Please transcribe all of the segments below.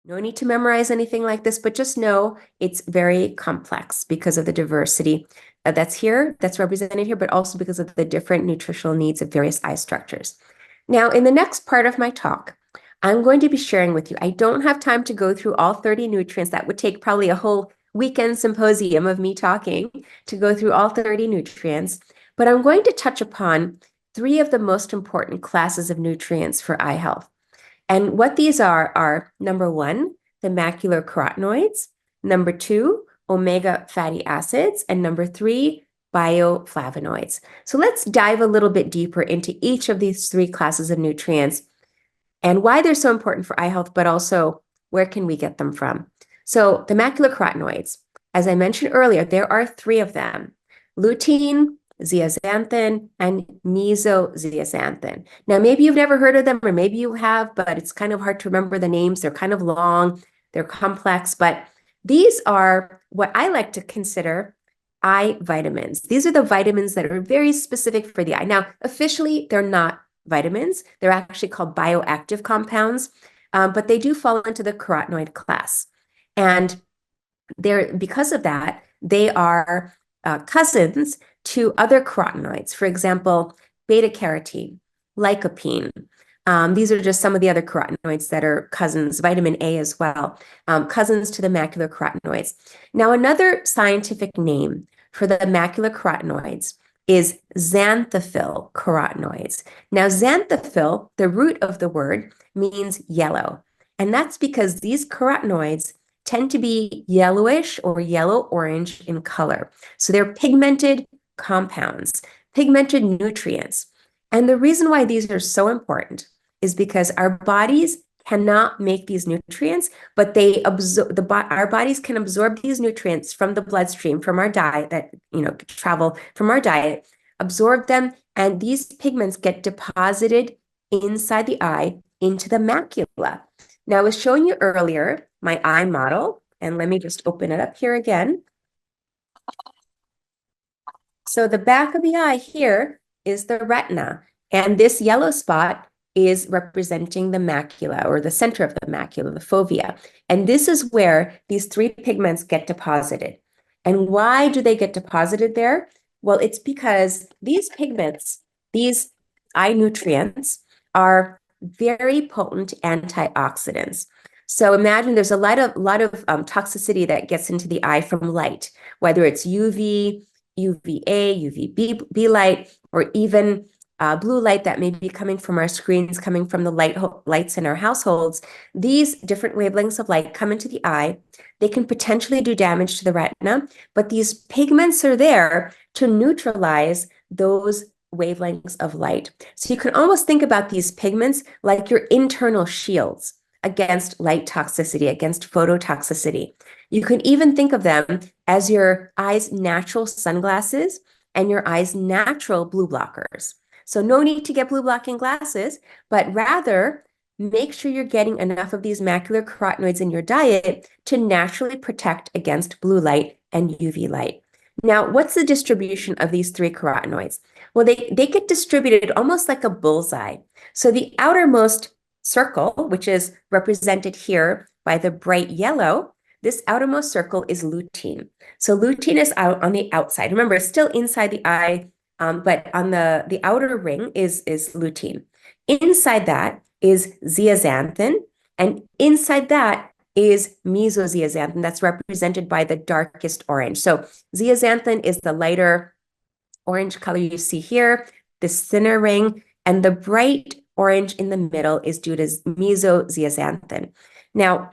No need to memorize anything like this, but just know it's very complex because of the diversity that's represented here, but also because of the different nutritional needs of various eye structures. Now, in the next part of my talk, I'm going to be sharing with you, I don't have time to go through all 30 nutrients. That would take probably a whole weekend symposium of me talking to go through all 30 nutrients, but I'm going to touch upon 3 of the most important classes of nutrients for eye health. And what these are number 1, the macular carotenoids, number 2, omega fatty acids, and number 3, bioflavonoids. So let's dive a little bit deeper into each of these 3 classes of nutrients and why they're so important for eye health, but also where can we get them from? So the macular carotenoids, as I mentioned earlier, there are 3 of them: lutein, zeaxanthin, and meso-zeaxanthin. Now, maybe you've never heard of them, or maybe you have, but it's kind of hard to remember the names. They're kind of long, they're complex, but these are what I like to consider eye vitamins. These are the vitamins that are very specific for the eye. Now, officially, they're not vitamins. They're actually called bioactive compounds, but they do fall into the carotenoid class. And because of that, they are cousins to other carotenoids. For example, beta-carotene, lycopene. These are just some of the other carotenoids that are cousins, vitamin A as well, cousins to the macular carotenoids. Now, another scientific name for the macular carotenoids is xanthophyll carotenoids. Now, xanthophyll, the root of the word, means yellow. And that's because these carotenoids tend to be yellowish or yellow-orange in color. So they're pigmented compounds, pigmented nutrients. And the reason why these are so important is because our bodies cannot make these nutrients, but our bodies can absorb these nutrients from the bloodstream, from our diet that, travel from our diet, absorb them, and these pigments get deposited inside the eye into the macula. Now, I was showing you earlier my eye model, and let me just open it up here again. So the back of the eye here is the retina, and this yellow spot is representing the macula, or the center of the macula, the fovea. And this is where these 3 pigments get deposited. And why do they get deposited there? Well, it's because these pigments, these eye nutrients, are very potent antioxidants. So imagine there's a lot of toxicity that gets into the eye from light, whether it's UV, UVA, UVB light, or even blue light that may be coming from our screens, coming from the lights in our households. These different wavelengths of light come into the eye. They can potentially do damage to the retina, but these pigments are there to neutralize those wavelengths of light. So you can almost think about these pigments like your internal shields against light toxicity, against phototoxicity. You can even think of them as your eye's natural sunglasses and your eye's natural blue blockers. So no need to get blue blocking glasses, but rather make sure you're getting enough of these macular carotenoids in your diet to naturally protect against blue light and UV light. Now, what's the distribution of these 3 carotenoids? Well, they get distributed almost like a bullseye. So the outermost circle, which is represented here by the bright yellow, this outermost circle is lutein. So lutein is out on the outside. Remember, it's still inside the eye, but on the outer ring is lutein. Inside that is zeaxanthin, and inside that is meso-zeaxanthin. That's represented by the darkest orange. So zeaxanthin is the lighter orange color you see here, this thinner ring, and the bright orange in the middle is due to meso-zeaxanthin. Now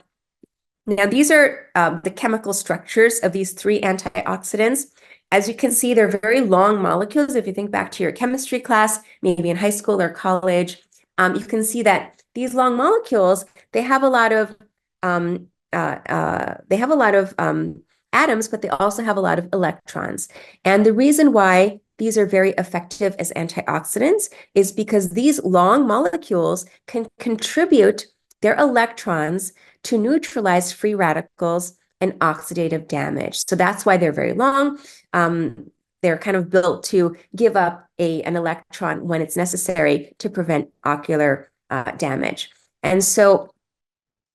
these are the chemical structures of these 3 antioxidants. As you can see, they're very long molecules. If you think back to your chemistry class, maybe in high school or college, you can see that these long molecules, they have a lot of atoms, but they also have a lot of electrons. And the reason why these are very effective as antioxidants is because these long molecules can contribute their electrons to neutralize free radicals and oxidative damage. So that's why they're very long. They're kind of built to give up an electron when it's necessary to prevent ocular damage. And so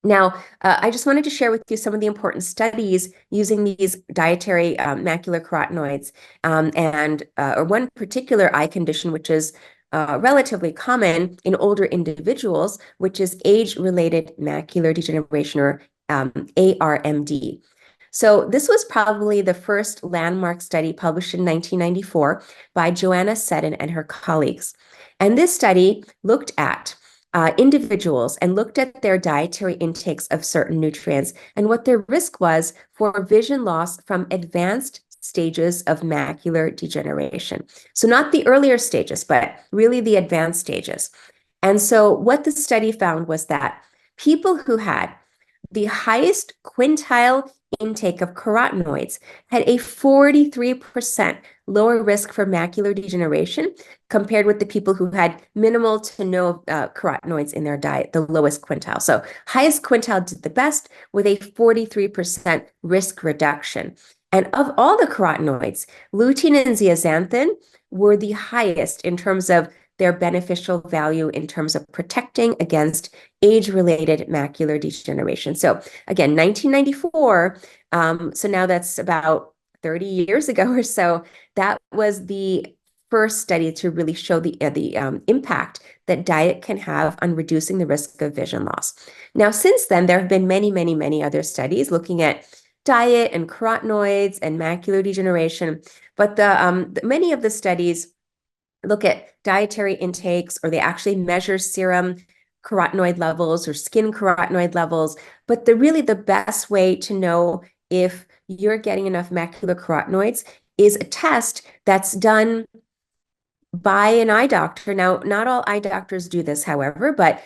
Now, I just wanted to share with you some of the important studies using these dietary macular carotenoids or one particular eye condition, which is relatively common in older individuals, which is age-related macular degeneration, or ARMD. So this was probably the first landmark study published in 1994 by Joanna Seddon and her colleagues. And this study looked at individuals and looked at their dietary intakes of certain nutrients and what their risk was for vision loss from advanced stages of macular degeneration. So not the earlier stages, but really the advanced stages. And so what the study found was that people who had the highest quintile intake of carotenoids had a 43% lower risk for macular degeneration compared with the people who had minimal to no carotenoids in their diet, the lowest quintile. So highest quintile did the best with a 43% risk reduction. And of all the carotenoids, lutein and zeaxanthin were the highest in terms of their beneficial value in terms of protecting against age-related macular degeneration. So again, 1994, so now that's about 30 years ago or so, that was the first study to really show the impact that diet can have on reducing the risk of vision loss. Now, since then, there have been many, many, many other studies looking at diet and carotenoids and macular degeneration, but many of the studies look at dietary intakes, or they actually measure serum carotenoid levels or skin carotenoid levels. But really the best way to know if you're getting enough macular carotenoids is a test that's done by an eye doctor. Now, not all eye doctors do this, however, but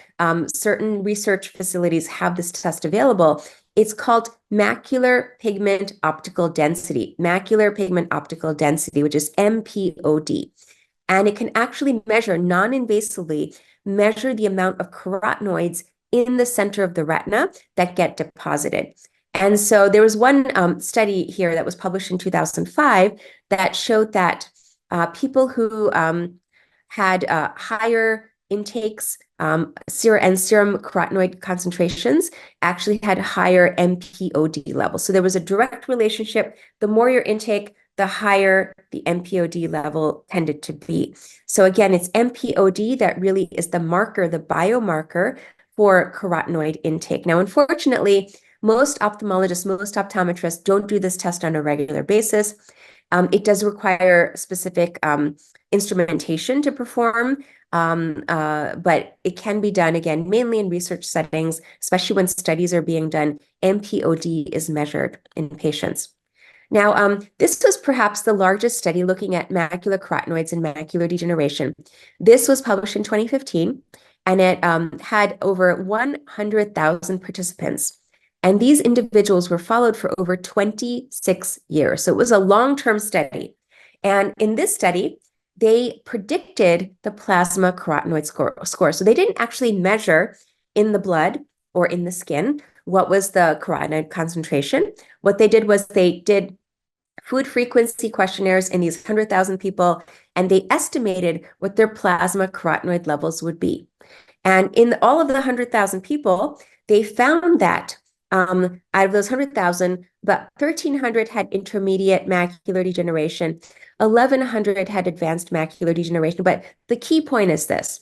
certain research facilities have this test available. It's called macular pigment optical density, which is MPOD. And it can actually measure non-invasively, measure the amount of carotenoids in the center of the retina that get deposited. And so there was one study here that was published in 2005 that showed that people who had higher intakes serum carotenoid concentrations actually had higher MPOD levels. So there was a direct relationship. The more your intake, the higher the MPOD level tended to be. So again, it's MPOD that really is the marker, the biomarker for carotenoid intake. Now, unfortunately, most ophthalmologists, most optometrists don't do this test on a regular basis. It does require specific instrumentation to perform, but it can be done, again, mainly in research settings, especially when studies are being done. MPOD is measured in patients. Now, this was perhaps the largest study looking at macular carotenoids and macular degeneration. This was published in 2015, and it had over 100,000 participants. And these individuals were followed for over 26 years. So it was a long-term study. And in this study, they predicted the plasma carotenoid score. So they didn't actually measure in the blood or in the skin what was the carotenoid concentration. What they did was they did food frequency questionnaires in these 100,000 people, and they estimated what their plasma carotenoid levels would be. And in all of the 100,000 people, they found that out of those 100,000, about 1,300 had intermediate macular degeneration, 1,100 had advanced macular degeneration. But the key point is this.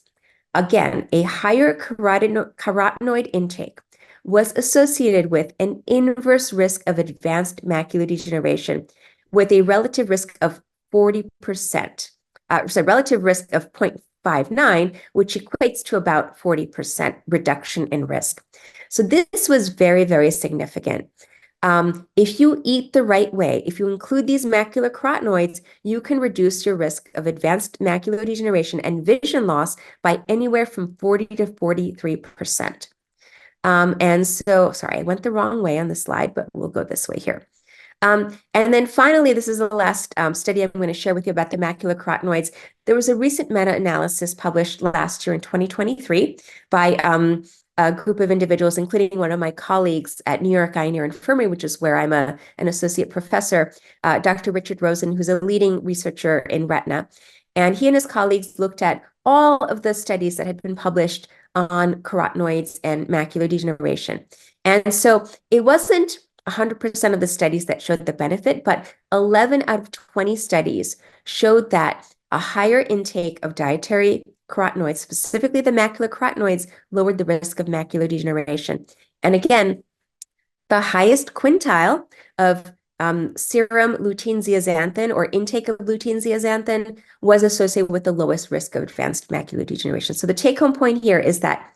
Again, a higher carotenoid intake was associated with an inverse risk of advanced macular degeneration with a relative risk of 40%, relative risk of 0.59, which equates to about 40% reduction in risk. So this was very, very significant. If you eat the right way, if you include these macular carotenoids, you can reduce your risk of advanced macular degeneration and vision loss by anywhere from 40 to 43%. And so, sorry, I went the wrong way on the slide, but we'll go this way here. And then finally, this is the last study I'm going to share with you about the macular carotenoids. There was a recent meta-analysis published last year in 2023 by a group of individuals, including one of my colleagues at New York Eye and Ear Infirmary, which is where I'm an associate professor, Dr. Richard Rosen, who's a leading researcher in retina. And he and his colleagues looked at all of the studies that had been published on carotenoids and macular degeneration. And so it wasn't 100% of the studies that showed the benefit, but 11 out of 20 studies showed that a higher intake of dietary carotenoids, specifically the macular carotenoids, lowered the risk of macular degeneration. And again, the highest quintile of serum lutein zeaxanthin or intake of lutein zeaxanthin was associated with the lowest risk of advanced macular degeneration. So the take-home point here is that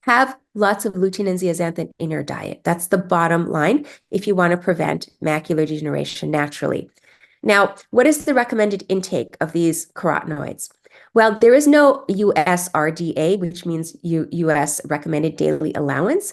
have lots of lutein and zeaxanthin in your diet. That's the bottom line if you want to prevent macular degeneration naturally. Now, what is the recommended intake of these carotenoids? Well, there is no USRDA, which means US recommended daily allowance.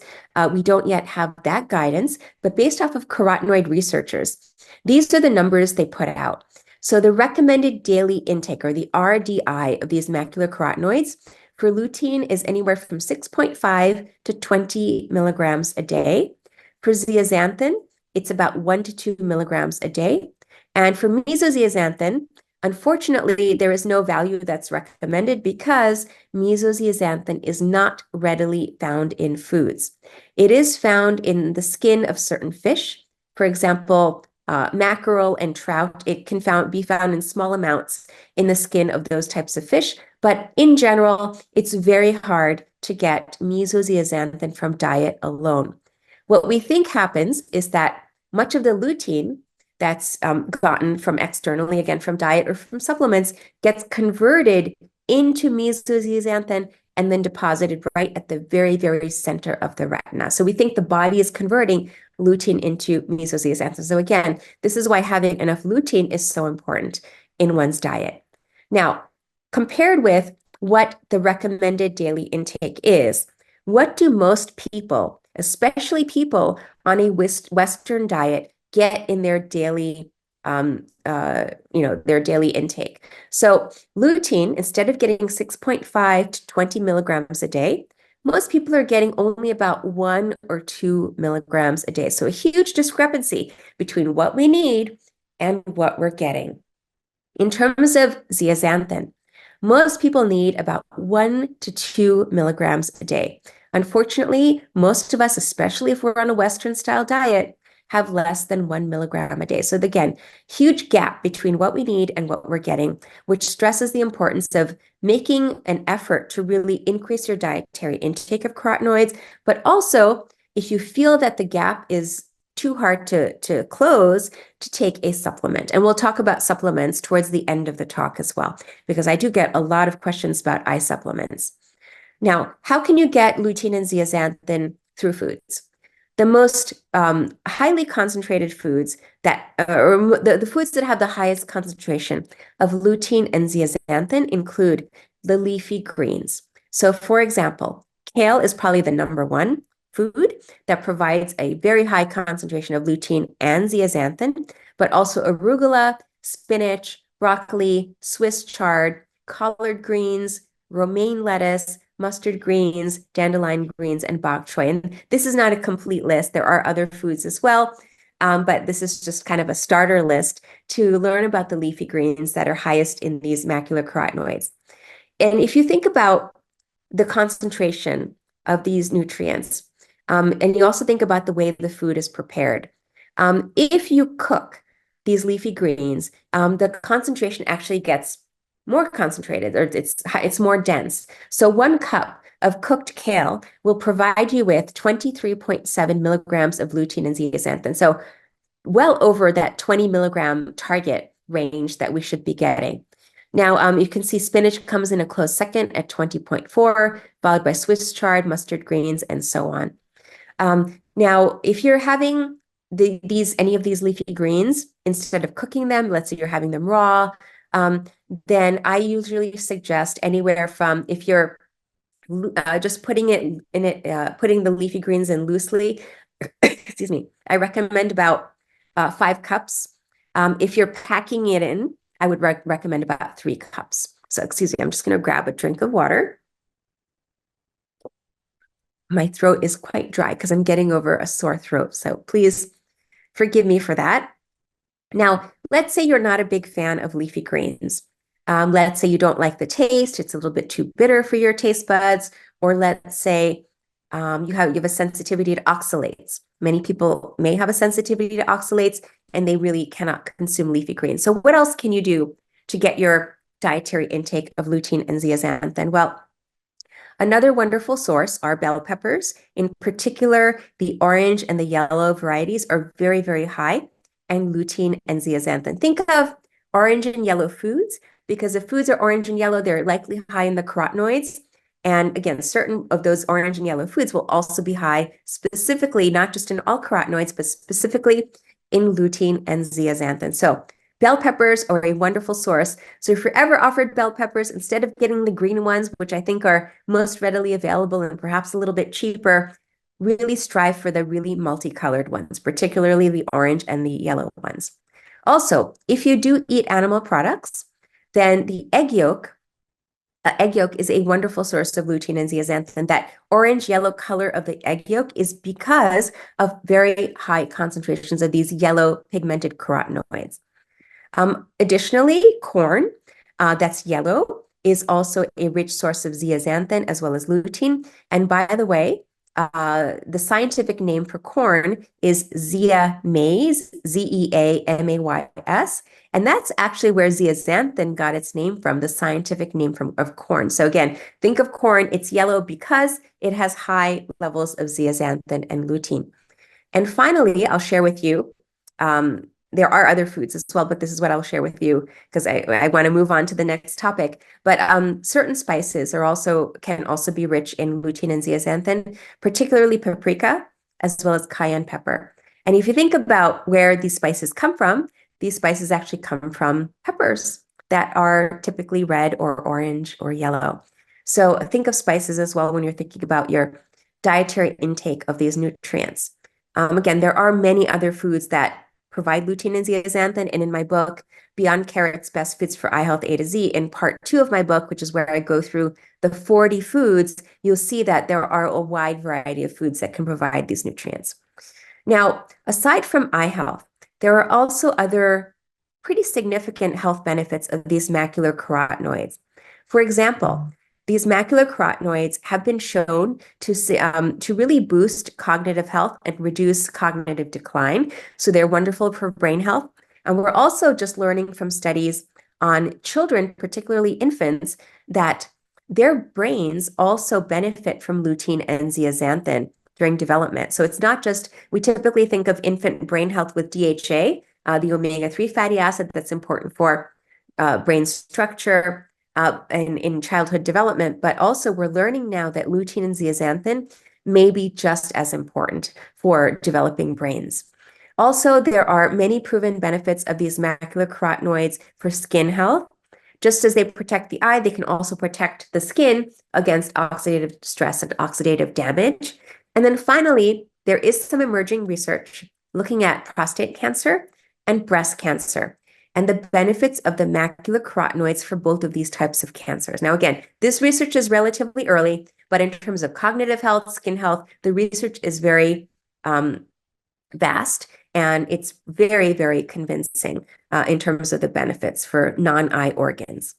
We don't yet have that guidance, but based off of carotenoid researchers, these are the numbers they put out. So the recommended daily intake, or the RDI, of these macular carotenoids for lutein is anywhere from 6.5 to 20 milligrams a day. For zeaxanthin, it's about 1 to 2 milligrams a day. And for Meso-Zeaxanthin, unfortunately, there is no value that's recommended because Meso-Zeaxanthin is not readily found in foods. It is found in the skin of certain fish. For example, mackerel and trout, it can be found in small amounts in the skin of those types of fish. But in general, it's very hard to get Meso-Zeaxanthin from diet alone. What we think happens is that much of the lutein that's gotten from externally, again, from diet or from supplements, gets converted into Meso-Zeaxanthin and then deposited right at the very, very center of the retina. So we think the body is converting lutein into Meso-Zeaxanthin. So again, this is why having enough lutein is so important in one's diet. Now, compared with what the recommended daily intake is, what do most people, especially people on a Western diet, get in their daily, their daily intake? So lutein, instead of getting 6.5 to 20 milligrams a day, most people are getting only about 1 or 2 milligrams a day. So a huge discrepancy between what we need and what we're getting. In terms of zeaxanthin, most people need about 1 to 2 milligrams a day. Unfortunately, most of us, especially if we're on a Western style diet, have less than 1 milligram a day. So again, huge gap between what we need and what we're getting, which stresses the importance of making an effort to really increase your dietary intake of carotenoids. But also, if you feel that the gap is too hard to close, to take a supplement. And we'll talk about supplements towards the end of the talk as well, because I do get a lot of questions about eye supplements. Now, how can you get lutein and zeaxanthin through foods? The most highly concentrated foods or the foods that have the highest concentration of lutein and zeaxanthin include the leafy greens. So for example, kale is probably the number one food that provides a very high concentration of lutein and zeaxanthin, but also arugula, spinach, broccoli, Swiss chard, collard greens, romaine lettuce, mustard greens, dandelion greens, and bok choy. And this is not a complete list. There are other foods as well, but this is just kind of a starter list to learn about the leafy greens that are highest in these macular carotenoids. And if you think about the concentration of these nutrients, and you also think about the way the food is prepared, if you cook these leafy greens, the concentration actually gets more concentrated, or it's more dense. So 1 cup of cooked kale will provide you with 23.7 milligrams of lutein and zeaxanthin. So well over that 20 milligram target range that we should be getting. Now, you can see spinach comes in a close second at 20.4, followed by Swiss chard, mustard greens, and so on. Now, if you're having any of these leafy greens, instead of cooking them, let's say you're having them raw, then I usually suggest anywhere from, if you're just putting the leafy greens in loosely, excuse me, I recommend about 5 cups. If you're packing it in, I would recommend about 3 cups. So excuse me, I'm just going to grab a drink of water. My throat is quite dry because I'm getting over a sore throat. So please forgive me for that. Now, let's say you're not a big fan of leafy greens. Let's say you don't like the taste, it's a little bit too bitter for your taste buds, or let's say you have a sensitivity to oxalates. Many people may have a sensitivity to oxalates and they really cannot consume leafy greens. So what else can you do to get your dietary intake of lutein and zeaxanthin? Well, another wonderful source are bell peppers. In particular, the orange and the yellow varieties are very, very high in lutein and zeaxanthin. Think of orange and yellow foods, because if foods are orange and yellow, they're likely high in the carotenoids. And again, certain of those orange and yellow foods will also be high, specifically, not just in all carotenoids, but specifically in lutein and zeaxanthin. So bell peppers are a wonderful source. So if you're ever offered bell peppers, instead of getting the green ones, which I think are most readily available and perhaps a little bit cheaper, really strive for the really multicolored ones, particularly the orange and the yellow ones. Also, if you do eat animal products, then the egg yolk is a wonderful source of lutein and zeaxanthin. That orange-yellow color of the egg yolk is because of very high concentrations of these yellow pigmented carotenoids. Additionally, corn, that's yellow, is also a rich source of zeaxanthin as well as lutein. And by the way, the scientific name for corn is Zea mays, Zeamays, and that's actually where zeaxanthin got its name from, the scientific name of corn. So again, think of corn, it's yellow because it has high levels of zeaxanthin and lutein. And finally, I'll share with you, there are other foods as well, but this is what I'll share with you because I want to move on to the next topic. But certain spices can also be rich in lutein and zeaxanthin, particularly paprika, as well as cayenne pepper. And if you think about where these spices come from, these spices actually come from peppers that are typically red or orange or yellow. So think of spices as well when you're thinking about your dietary intake of these nutrients. Again, there are many other foods that provide lutein and zeaxanthin. And in my book, Beyond Carrots, Best Foods for Eye Health A to Z, in part 2 of my book, which is where I go through the 40 foods, you'll see that there are a wide variety of foods that can provide these nutrients. Now, aside from eye health, there are also other pretty significant health benefits of these macular carotenoids. For example, these macular carotenoids have been shown to really boost cognitive health and reduce cognitive decline. So they're wonderful for brain health. And we're also just learning from studies on children, particularly infants, that their brains also benefit from lutein and zeaxanthin during development. So it's not just, we typically think of infant brain health with DHA, the omega-3 fatty acid that's important for brain structure, in childhood development, but also we're learning now that lutein and zeaxanthin may be just as important for developing brains. Also, there are many proven benefits of these macular carotenoids for skin health. Just as they protect the eye, they can also protect the skin against oxidative stress and oxidative damage. And then finally, there is some emerging research looking at prostate cancer and breast cancer, and the benefits of the macular carotenoids for both of these types of cancers. Now, again, this research is relatively early, but in terms of cognitive health, skin health, the research is very vast, and it's very, very convincing in terms of the benefits for non-eye organs.